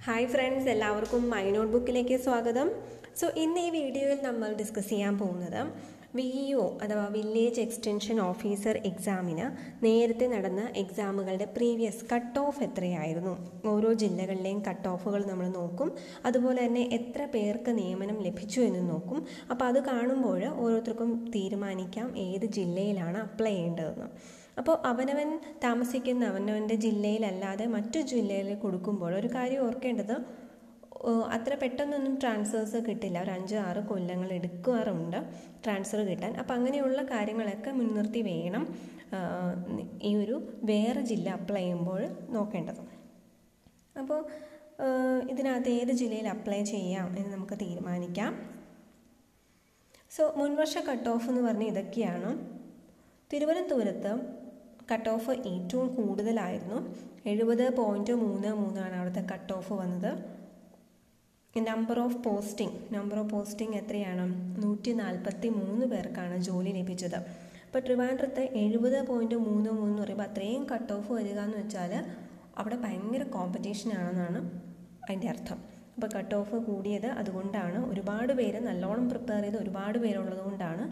Hi friends, എല്ലാവർക്കും my not ബുക്കിലേക്ക് സ്വാഗതം. ഇന്ന് ഈ വീഡിയോയിൽ നമ്മൾ ഡിസ്കസ് ചെയ്യാൻ പോകുന്നത് VEO അഥവാ വില്ലേജ് എക്സ്റ്റൻഷൻ ഓഫീസർ എക്സാമിന് നേരത്തെ നടന്ന എക്സാമുകളുടെ പ്രീവിയസ് കട്ട് ഓഫ് എത്രയായിരുന്നു, ഓരോ ജില്ലകളിലെയും കട്ട് ഓഫുകൾ നമ്മൾ നോക്കും. അതുപോലെ തന്നെ എത്ര പേർക്ക് നിയമനം ലഭിച്ചു എന്ന് നോക്കും. അപ്പോൾ അത് കാണുമ്പോൾ ഓരോരുത്തർക്കും തീരുമാനിക്കാം ഏത് ജില്ലയിലാണ് അപ്ലൈ ചെയ്യേണ്ടതെന്ന്. അപ്പോൾ അവനവൻ താമസിക്കുന്ന അവനവൻ്റെ ജില്ലയിലല്ലാതെ മറ്റു ജില്ലയിൽ കൊടുക്കുമ്പോൾ ഒരു കാര്യം ഓർക്കേണ്ടത്, അത്ര പെട്ടെന്നൊന്നും ട്രാൻസ്ഫേഴ്സ് കിട്ടില്ല. ഒരു 5-6 കൊല്ലങ്ങൾ എടുക്കാറുണ്ട് ട്രാൻസ്ഫർ കിട്ടാൻ. അപ്പോൾ അങ്ങനെയുള്ള കാര്യങ്ങളൊക്കെ മുൻനിർത്തി വേണം ഈ ഒരു വേറെ ജില്ല അപ്ലൈ ചെയ്യുമ്പോൾ നോക്കേണ്ടത്. അപ്പോൾ ഇതിനകത്ത് ഏത് ജില്ലയിൽ അപ്ലൈ ചെയ്യാം എന്ന് നമുക്ക് തീരുമാനിക്കാം. മുൻവർഷ കട്ട് ഓഫ് എന്ന് പറഞ്ഞാൽ ഇതൊക്കെയാണ്. തിരുവനന്തപുരത്ത് കട്ട് ഓഫ് ഏറ്റവും കൂടുതലായിരുന്നു. 70.33 അവിടുത്തെ കട്ട് ഓഫ് വന്നത്. നമ്പർ ഓഫ് പോസ്റ്റിംഗ് എത്രയാണ്? 143 പേർക്കാണ് ജോലി ലഭിച്ചത്. അപ്പോൾ ട്രിവാൻഡ്രത്ത് 70.33 എന്ന് പറയുമ്പോൾ അത്രയും കട്ട് ഓഫ് വരിക എന്ന് വെച്ചാൽ അവിടെ ഭയങ്കര കോമ്പറ്റീഷനാണെന്നാണ് അതിൻ്റെ അർത്ഥം. അപ്പോൾ കട്ട് ഓഫ് കൂടിയത് അതുകൊണ്ടാണ്. ഒരുപാട് പേര് നല്ലോണം പ്രിപ്പയർ ചെയ്ത് ഒരുപാട് പേരുള്ളത് കൊണ്ടാണ്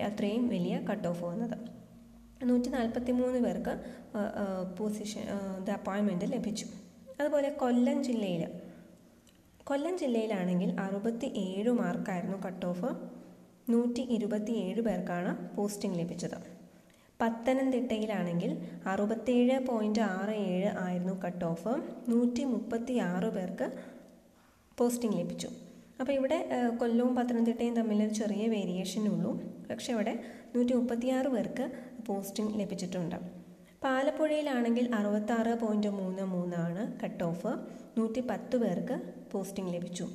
അത്രയും വലിയ കട്ട് ഓഫ് വന്നത്. 143 പേർക്ക് അപ്പോയിൻമെൻറ്റ് ലഭിച്ചു. അതുപോലെ കൊല്ലം ജില്ലയിലാണെങ്കിൽ 67 മാർക്കായിരുന്നു കട്ട് ഓഫ്. 127 പേർക്കാണ് പോസ്റ്റിംഗ് ലഭിച്ചത്. പത്തനംതിട്ടയിലാണെങ്കിൽ 67.67 ആയിരുന്നു കട്ട് ഓഫ്. 136 പേർക്ക് പോസ്റ്റിംഗ് ലഭിച്ചു. അപ്പോൾ ഇവിടെ കൊല്ലവും പത്തനംതിട്ടയും തമ്മിൽ ചെറിയ വേരിയേഷനുള്ളൂ. പക്ഷെ ഇവിടെ 136 പേർക്ക് പോസ്റ്റിംഗ് ലഭിച്ചിട്ടുണ്ട്. ആലപ്പുഴയിലാണെങ്കിൽ 66.33 ആണ് കട്ട് ഓഫ്. 110 പേർക്ക് പോസ്റ്റിംഗ് ലഭിച്ചു.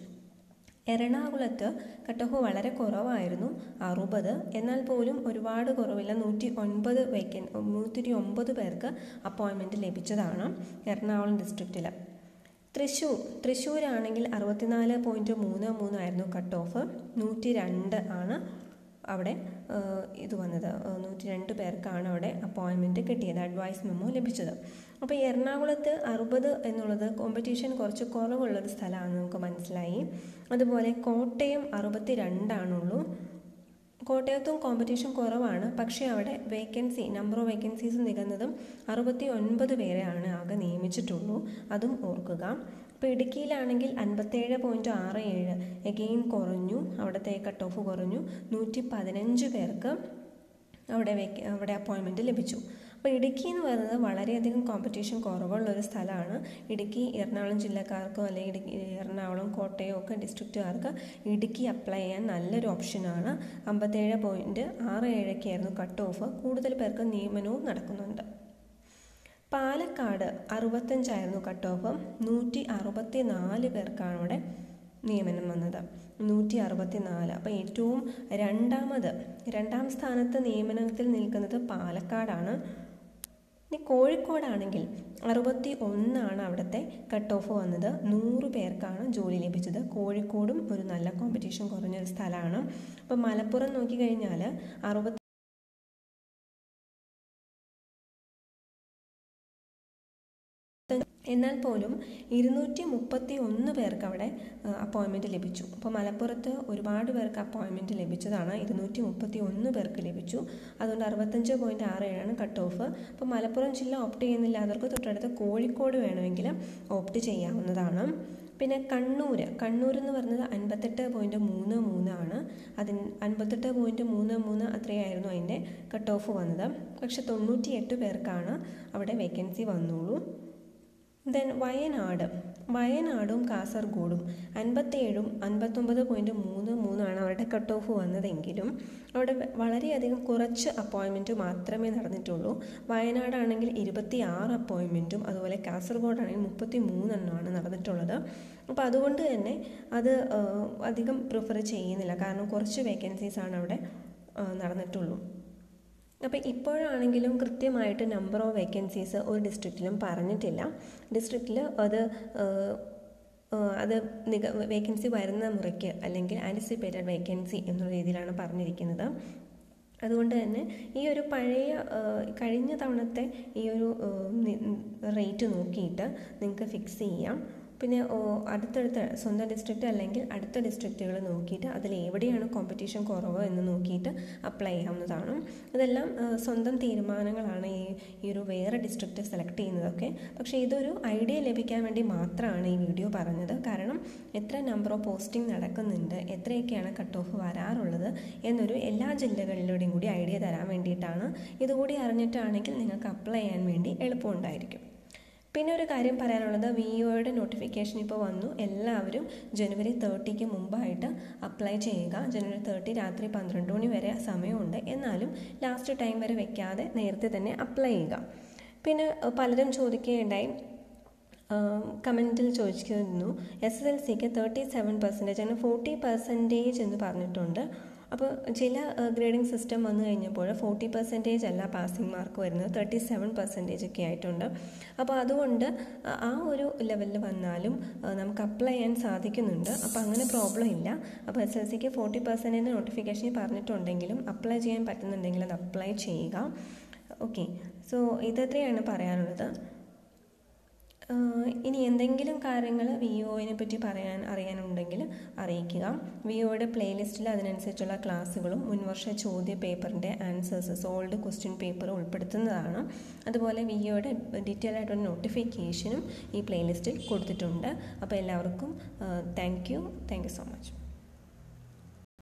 എറണാകുളത്ത് കട്ട് ഓഫ് വളരെ കുറവായിരുന്നു, 60. എന്നാൽ പോലും ഒരുപാട് കുറവില്ല. 109 പേർക്ക് അപ്പോയിൻമെൻറ്റ് ലഭിച്ചതാണ് എറണാകുളം ഡിസ്ട്രിക്റ്റിൽ. തൃശ്ശൂരാണെങ്കിൽ 64.33 ആയിരുന്നു കട്ട് ഓഫ്. 102 ആണ് അവിടെ ഇത് വന്നത്. 102 പേർക്കാണ് അവിടെ അപ്പോയിൻമെൻറ്റ് കിട്ടിയത്, അഡ്വൈസ് മെമ്മോ ലഭിച്ചത്. അപ്പോൾ എറണാകുളത്ത് 60 എന്നുള്ളത് കോമ്പറ്റീഷൻ കുറച്ച് കുറവുള്ളൊരു സ്ഥലമാണെന്ന് നമുക്ക് മനസ്സിലായി. അതുപോലെ കോട്ടയം 62 ആണുള്ളൂ. കോട്ടയത്തും കോമ്പറ്റീഷൻ കുറവാണ്, പക്ഷേ അവിടെ നമ്പർ ഓഫ് വേക്കൻസീസ് നികന്നതും 69 പേരെയാണ് ആകെ നിയമിച്ചിട്ടുള്ളൂ, അതും ഓർക്കുക. ഇപ്പോൾ ഇടുക്കിയിലാണെങ്കിൽ 57.67 എഗെയിൻ കുറഞ്ഞു, അവിടുത്തെ കട്ട് ഓഫ് കുറഞ്ഞു. 115 പേർക്ക് അവിടെ അപ്പോയിൻമെൻറ്റ് ലഭിച്ചു. അപ്പോൾ ഇടുക്കി എന്ന് പറയുന്നത് വളരെയധികം കോമ്പറ്റീഷൻ കുറവുള്ളൊരു സ്ഥലമാണ്. ഇടുക്കി എറണാകുളം ജില്ലക്കാർക്കോ അല്ലെങ്കിൽ എറണാകുളം കോട്ടയം ഒക്കെ ഡിസ്ട്രിക്റ്റുകാർക്ക് ഇടുക്കി അപ്ലൈ ചെയ്യാൻ നല്ലൊരു ഓപ്ഷനാണ്. 57.67 ആയിരുന്നു കട്ട് ഓഫ്. കൂടുതൽ പേർക്ക് നിയമനവും നടക്കുന്നുണ്ട്. Palakkad 65 cut off. 164 പേർക്കാണ് അവിടെ നിയമനം വന്നത്. 164. അപ്പോൾ ഏറ്റവും രണ്ടാം സ്ഥാനത്ത് നിയമനത്തിൽ നിൽക്കുന്നത് പാലക്കാടാണ്. ഇനി കോഴിക്കോടാണെങ്കിൽ 61 അവിടുത്തെ കട്ട് ഓഫ് വന്നത്. 100 പേർക്കാണ് ജോലി ലഭിച്ചത്. കോഴിക്കോടും ഒരു നല്ല കോമ്പറ്റീഷൻ കുറഞ്ഞൊരു സ്ഥലമാണ്. അപ്പോൾ മലപ്പുറം നോക്കിക്കഴിഞ്ഞാൽ 60. എന്നാൽ പോലും 231 പേർക്ക് അവിടെ അപ്പോയിൻമെൻറ്റ് ലഭിച്ചു. അപ്പോൾ മലപ്പുറത്ത് ഒരുപാട് പേർക്ക് അപ്പോയിൻമെൻറ്റ് ലഭിച്ചതാണ്. 231 പേർക്ക് ലഭിച്ചു. അതുകൊണ്ട് 65.67 കട്ട് ഓഫ്. അപ്പോൾ മലപ്പുറം ജില്ല ഓപ്റ്റ് ചെയ്യുന്നില്ല, അവർക്ക് തൊട്ടടുത്ത് കോഴിക്കോട് വേണമെങ്കിൽ ഓപ്റ്റ് ചെയ്യാവുന്നതാണ്. പിന്നെ കണ്ണൂർ എന്ന് പറയുന്നത് 58.33 ആണ്. 58.33 അത്രയായിരുന്നു അതിൻ്റെ കട്ട് ഓഫ് വന്നത്. പക്ഷെ 98 പേർക്കാണ് അവിടെ വേക്കൻസി വന്നുള്ളൂ. വയനാടും കാസർഗോഡും 57 59.33 ആണ് അവരുടെ കട്ട് ഓഫ് വന്നതെങ്കിലും അവിടെ വളരെയധികം കുറച്ച് അപ്പോയിൻമെൻറ്റ് മാത്രമേ നടന്നിട്ടുള്ളൂ. വയനാടാണെങ്കിൽ 26 അപ്പോയിൻമെൻറ്റും അതുപോലെ കാസർഗോഡാണെങ്കിൽ 33 നടന്നിട്ടുള്ളത്. അപ്പോൾ അതുകൊണ്ട് തന്നെ അത് അധികം പ്രിഫർ ചെയ്യുന്നില്ല, കാരണം കുറച്ച് വേക്കൻസീസാണ് അവിടെ നടന്നിട്ടുള്ളൂ. അപ്പോൾ ഇപ്പോഴാണെങ്കിലും കൃത്യമായിട്ട് നമ്പർ ഓഫ് വേക്കൻസീസ് ഒരു ഡിസ്ട്രിക്റ്റിലും പറഞ്ഞിട്ടില്ല. ഡിസ്ട്രിക്റ്റിൽ അത് വേക്കൻസി വരുന്ന മുറയ്ക്ക് അല്ലെങ്കിൽ ആൻറ്റിസിപ്പേറ്റഡ് വേക്കൻസി എന്നുള്ള രീതിയിലാണ് പറഞ്ഞിരിക്കുന്നത്. അതുകൊണ്ട് തന്നെ ഈ ഒരു കഴിഞ്ഞ തവണത്തെ ഈ ഒരു റേറ്റ് നോക്കിയിട്ട് നിങ്ങൾക്ക് ഫിക്സ് ചെയ്യാം. പിന്നെ അടുത്തടുത്ത സ്വന്തം ഡിസ്ട്രിക്റ്റ് അല്ലെങ്കിൽ അടുത്ത ഡിസ്ട്രിക്റ്റുകൾ നോക്കിയിട്ട് അതിൽ എവിടെയാണ് കോമ്പറ്റീഷൻ കുറവ് എന്ന് നോക്കിയിട്ട് അപ്ലൈ ചെയ്യാവുന്നതാണ്. ഇതെല്ലാം സ്വന്തം തീരുമാനങ്ങളാണ് ഈ ഒരു വേറെ ഡിസ്ട്രിക്റ്റ് സെലക്ട് ചെയ്യുന്നതൊക്കെ. പക്ഷേ ഇതൊരു ഐഡിയ ലഭിക്കാൻ വേണ്ടി മാത്രമാണ് ഈ വീഡിയോ പറഞ്ഞത്. കാരണം എത്ര നമ്പർ ഓഫ് പോസ്റ്റിംഗ് നടക്കുന്നുണ്ട്, എത്രയൊക്കെയാണ് കട്ട് ഓഫ് വരാറുള്ളത് എന്നൊരു എല്ലാ ജില്ലകളിലൂടെയും കൂടി ഐഡിയ തരാൻ വേണ്ടിയിട്ടാണ്. ഇതുകൂടി അറിഞ്ഞിട്ടാണെങ്കിൽ നിങ്ങൾക്ക് അപ്ലൈ ചെയ്യാൻ വേണ്ടി എളുപ്പമുണ്ടായിരിക്കും. പിന്നെ ഒരു കാര്യം പറയാനുള്ളത്, VOയുടെ നോട്ടിഫിക്കേഷൻ ഇപ്പോൾ വന്നു. എല്ലാവരും January 30 മുമ്പായിട്ട് അപ്ലൈ ചെയ്യുക. January 30 രാത്രി 12 മണി വരെ സമയമുണ്ട്. എന്നാലും ലാസ്റ്റ് ടൈം വരെ വെക്കാതെ നേരത്തെ തന്നെ അപ്ലൈ ചെയ്യുക. പിന്നെ പലരും ചോദിക്കുകയുണ്ടായി, കമൻറ്റിൽ ചോദിച്ചിരുന്നു SSLCക്ക് 37% അങ്ങനെ 40% എന്ന് പറഞ്ഞിട്ടുണ്ട്. അപ്പോൾ ചില ഗ്രേഡിംഗ് സിസ്റ്റം വന്നു കഴിഞ്ഞപ്പോൾ 40% അല്ല പാസിംഗ് മാർക്ക് വരുന്നത്, 37% ഒക്കെ ആയിട്ടുണ്ട്. അപ്പോൾ അതുകൊണ്ട് ആ ഒരു ലെവലിൽ വന്നാലും നമുക്ക് അപ്ലൈ ചെയ്യാൻ സാധിക്കുന്നുണ്ട്. അപ്പോൾ അങ്ങനെ പ്രോബ്ലം ഇല്ല. അപ്പോൾ SSLCക്ക് 40% നോട്ടിഫിക്കേഷൻ പറഞ്ഞിട്ടുണ്ടെങ്കിലും അപ്ലൈ ചെയ്യാൻ പറ്റുന്നുണ്ടെങ്കിൽ അത് അപ്ലൈ ചെയ്യുക. ഓക്കെ, സോ ഇത്രയാണ് പറയാനുള്ളത്. ഇനി എന്തെങ്കിലും കാര്യങ്ങൾ VOനെ പറ്റി അറിയാനുണ്ടെങ്കിൽ അറിയിക്കുക. VOയുടെ പ്ലേലിസ്റ്റിൽ അതിനനുസരിച്ചുള്ള ക്ലാസ്സുകളും മുൻവർഷ ചോദ്യ പേപ്പറിൻ്റെ ആൻസേഴ്സ്, സോൾഡ് ക്വസ്റ്റ്യൻ പേപ്പർ ഉൾപ്പെടുത്തുന്നതാണ്. അതുപോലെ VOയുടെ ഡീറ്റെയിൽ ആയിട്ടുള്ള നോട്ടിഫിക്കേഷനും ഈ പ്ലേലിസ്റ്റിൽ കൊടുത്തിട്ടുണ്ട്. അപ്പോൾ എല്ലാവർക്കും താങ്ക് യു സോ മച്ച്.